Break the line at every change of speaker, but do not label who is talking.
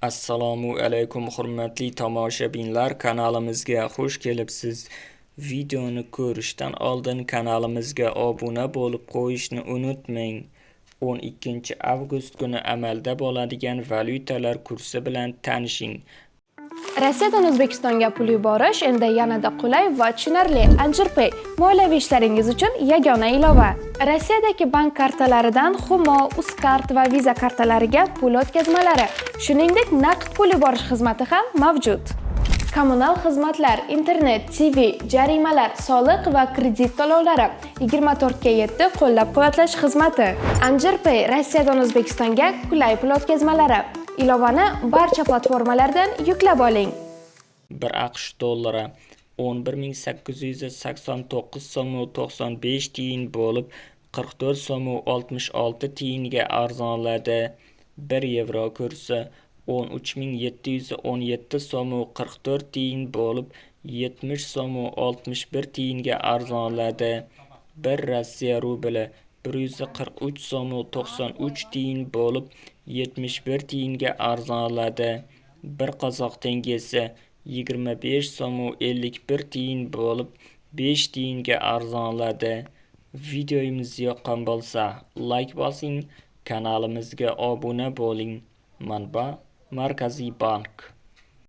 Assalomu alaykum hurmatli tomoshabinlar, kanalimizga xush kelibsiz. Videoni ko'rishdan oldin kanalimizga obuna bo'lib qo'yishni unutmang. 12 avgust kuni amalda bo'ladigan valyutalar kursi bilan tanishing.
Rossiyadan O'zbekistonga pul yuborish endi yanada qulay va tushunarli. Anjirpay moliyaviy ishlaringiz uchun yagona ilova. Rossiyadagi bank kartalaridan Humo, Uzcard va Visa kartalariga pul o'tkazmalari, shuningdek naqd pul yuborish xizmati ham mavjud. Kommunal xizmatlar, internet, TV, jarimalar, soliq va kredit to'lovlari 24/7 qo'llab-quvvatlash xizmati. Anjirpay Rossiyadan O'zbekistonga qulay pul o'tkazmalari. Ilovani barcha platformalardan yuklab oling.
1 AQSh dollari 11.889 so'm 95 tiyin bo'lib 44 so'm 66 tiyinga arzonladi. 1 yevro kursi 13.717 so'm 44 tiyin bo'lib 70 so'm 61 tiyinga arzonladi. 1 Rossiya rubli 143 so'm 93 tiyin bo'lib 71 tiyinga arzonladi. 1 qozoq tengesi 25 so'm 51 tiyin bo'lib 5 tiyinga arzonladi. Videomiz yoqqan bo'lsa like bosing, kanalimizga obuna bo'ling. Manba Markaziy bank.